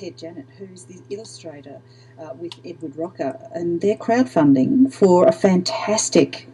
Ted Janet, who's the illustrator with Edward Rocker, and they're crowdfunding for a fantastic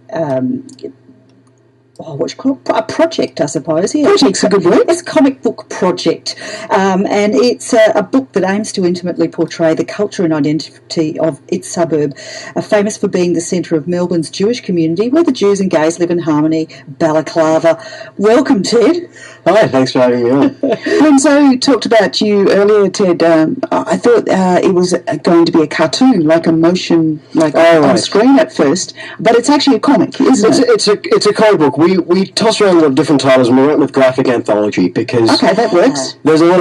what you call a project, I suppose. Yeah. Project's a good word. It's a comic book project, and it's a book that aims to intimately portray the culture and identity of its suburb, famous for being the centre of Melbourne's Jewish community, where the Jews and gays live in harmony, Balaclava. Welcome, Ted. Hi, thanks for having me on. When Zoe talked about you earlier, Ted, I thought it was going to be a cartoon, like a motion, on screen at first, but it's actually a comic, isn't it? It's a comic book. We toss around a lot of different titles, and we went with graphic anthology because that works. There's a lot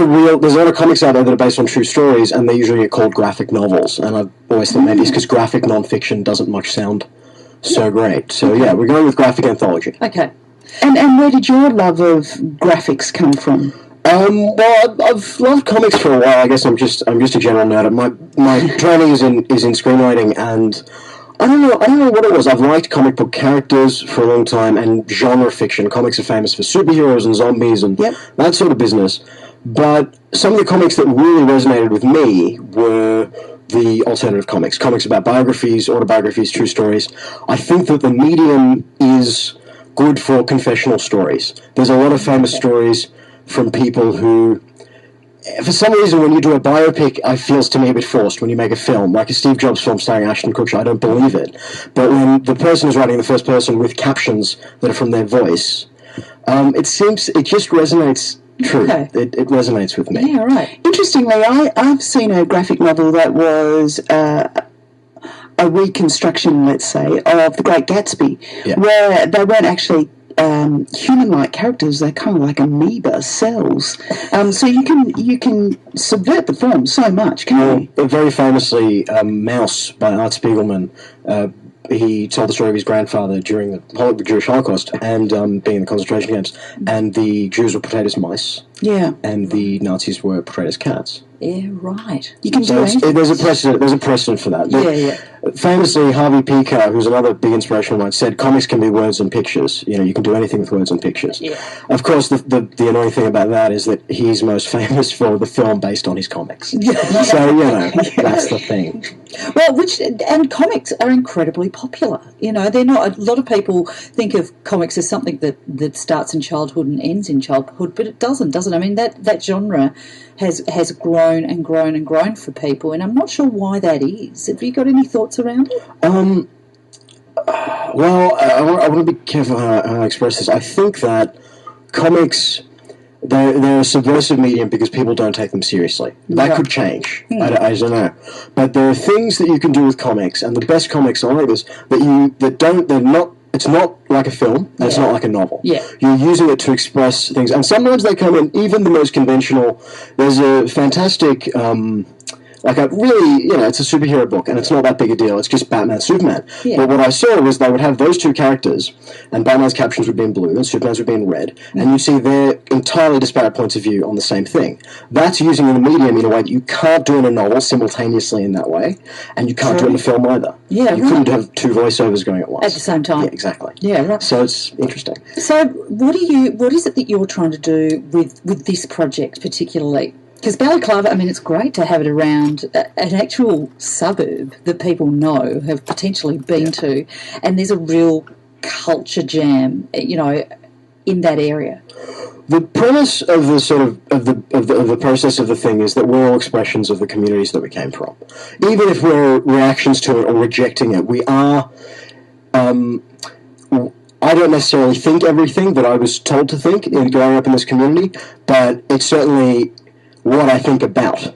of comics out there that are based on true stories, and they usually get called graphic novels. And I've always thought maybe it's because graphic non-fiction doesn't much sound so great. So yeah, we're going with graphic anthology. Okay. And where did your love of graphics come from? Well, I've loved comics for a while. I guess I'm just a general nerd. My training is in screenwriting, and I don't know what it was. I've liked comic book characters for a long time, and genre fiction. Comics are famous for superheroes and zombies and that sort of business. But some of the comics that really resonated with me were the alternative comics about biographies, autobiographies, true stories. I think that the medium is good for confessional stories. There's a lot of famous stories from people who, for some reason, when you do a biopic, it feels to me a bit forced. When you make a film, like a Steve Jobs film starring Ashton Kutcher, I don't believe it. But when the person is writing in the first person with captions that are from their voice, it just resonates true. Okay. It resonates with me. Yeah, right. Interestingly, I've seen a graphic novel that was a reconstruction, let's say, of The Great Gatsby, where they weren't actually human-like characters. They're kind of like amoeba cells. So you can subvert the form so much, can't you? Very famously, Mouse by Art Spiegelman. He told the story of his grandfather during the Jewish Holocaust and being in the concentration camps, and the Jews were portrayed as mice, and the Nazis were portrayed as cats. Yeah, right. You can do it. There's a precedent for that. Famously, Harvey Picar, who's another big inspirational one, said comics can be words and pictures. You can do anything with words and pictures. Yeah. Of course, the annoying thing about that is that he's most famous for the film based on his comics. So, that's the thing. Well, and comics are incredibly popular. They're not. A lot of people think of comics as something that starts in childhood and ends in childhood, but it doesn't, does it? I mean, that genre has grown and grown and grown for people, and I'm not sure why that is. Have you got any thoughts around it? Well, I want to be careful how I express this. I think that comics, they're a subversive medium because people don't take them seriously. That could change. I don't know. But there are things that you can do with comics, and the best comics are like this, it's not like a film, and it's not like a novel. Yeah. You're using it to express things, and sometimes they come in, even the most conventional. There's a fantastic, it's a superhero book, and it's not that big a deal. It's just Batman, Superman. Yeah. But what I saw was they would have those two characters, and Batman's captions would be in blue, and Superman's would be in red, and you see their entirely disparate points of view on the same thing. That's using the medium in a way that you can't do in a novel simultaneously in that way, and you can't do it in a film either. Yeah, you couldn't have two voiceovers going at once. At the same time. Yeah, exactly. Yeah, right. So it's interesting. So what is it that you're trying to do with this project particularly? Because Balaclava, I mean, it's great to have it around an actual suburb that people know, have potentially been to, and there's a real culture jam, in that area. The premise of the sort of the process of the thing is that we're all expressions of the communities that we came from. Even if we're reactions to it or rejecting it, we are. I don't necessarily think everything that I was told to think in growing up in this community, but it's certainly what I think about.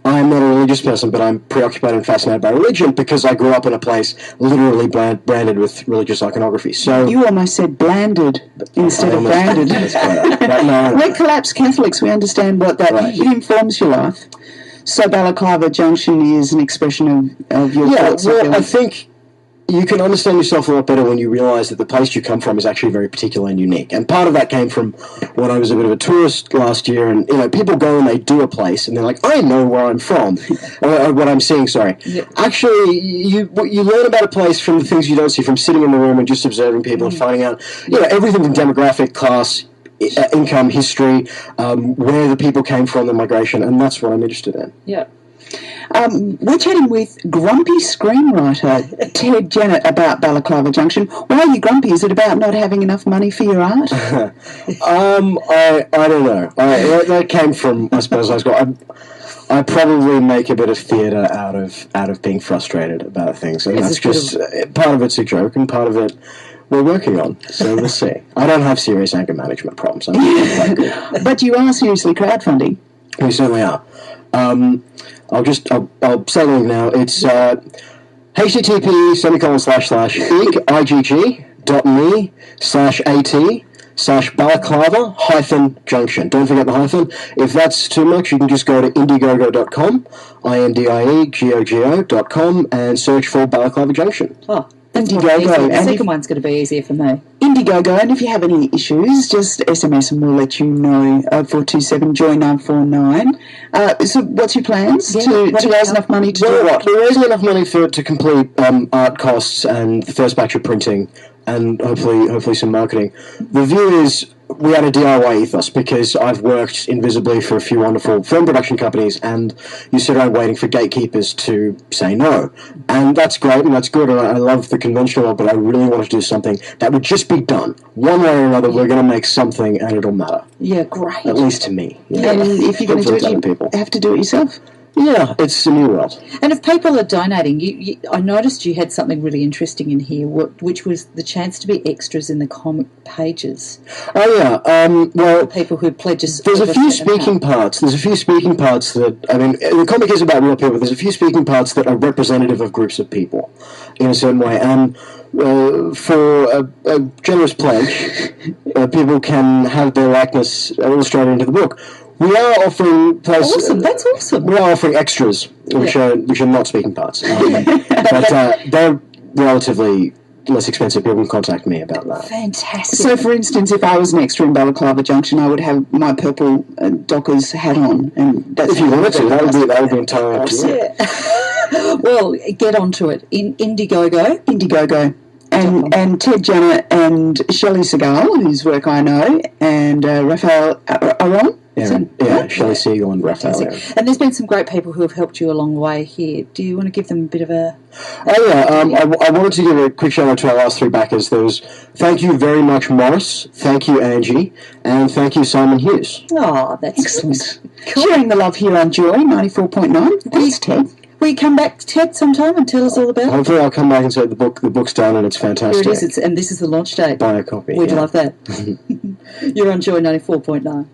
I'm not a religious person, but I'm preoccupied and fascinated by religion because I grew up in a place literally branded with religious iconography. So you almost said blanded instead of branded. We're collapsed Catholics. We understand what that informs your life. So Balaclava Junction is an expression of your thoughts. Yeah, well, I think you can understand yourself a lot better when you realise that the place you come from is actually very particular and unique. And part of that came from when I was a bit of a tourist last year, and people go and they do a place, and they're like, I know where I'm from, or what I'm seeing, sorry. Yeah. Actually, you learn about a place from the things you don't see, from sitting in the room and just observing people and finding out, everything from demographic, class, income, history, where the people came from, the migration, and that's what I'm interested in. Yeah. We're chatting with grumpy screenwriter Ted Jennett about Balaclava Junction. Why are you grumpy? Is it about not having enough money for your art? I don't know. That came from, I suppose, high school. I probably make a bit of theatre out of being frustrated about things, and that's just part of it's a joke, and part of it we're working on. So we'll see. I don't have serious anger management problems. But you are seriously crowdfunding. We certainly are. I'll say the link now. It's http://igg.me/at/balaclava-junction. Don't forget the hyphen. If that's too much, you can just go to indiegogo.com, indiegogo.com, and search for Balaclava Junction. Oh, that's Indiegogo. The second one's going to be easier for me. Indiegogo, and if you have any issues, just SMS and we'll let you know. 427-JOY-949. So what's your plans to raise enough money to do what? We're raising enough money to complete art costs and the first batch of printing, and hopefully some marketing. The view is we had a DIY ethos because I've worked invisibly for a few wonderful film production companies, and you sit around waiting for gatekeepers to say no. And that's great and that's good, and I love the conventional, but I really want to do something that would just be done. One way or another, we're going to make something and it'll matter. Yeah, great. At least to me. Yeah. And if you're going to do it, you have to do it yourself. Yeah, it's a new world. And if people are donating, I noticed you had something really interesting in here, which was the chance to be extras in the comic pages. Oh, yeah. Well, people who pledge us. There's a few speaking parts. There's a few speaking parts that, I mean, the comic is about real people. There's a few speaking parts that are representative of groups of people in a certain way. And for a generous pledge, people can have their likeness illustrated into the book. We are offering awesome. That's awesome. We are offering extras, which are not speaking parts, but they're relatively less expensive. People can contact me about that. Fantastic. So, for instance, if I was an extra in Balaclava Junction, I would have my purple Dockers hat on, and that's if you wanted to, that would be entirely up to you. Yeah. Well, get onto it in Indiegogo. And Ted Jennett and Shelley Segal, whose work I know, and Rafael Aron. Yeah, Shelley Segal and Rafael Aron. And there's been some great people who have helped you along the way here. Do you want to give them a bit of a... Oh, yeah. I wanted to give a quick shout-out to our last three backers. Thank you very much, Morris. Thank you, Angie. And thank you, Simon Hughes. Oh, that's excellent. Cool. Sharing the love here on Joy 94.9. Thanks, Ted. Will you come back, Ted, sometime and tell us all about it? Hopefully I'll come back and say the book's done and it's fantastic. Here it is, and this is the launch date. Buy a copy. We'd love that. You're on Joy 94.9.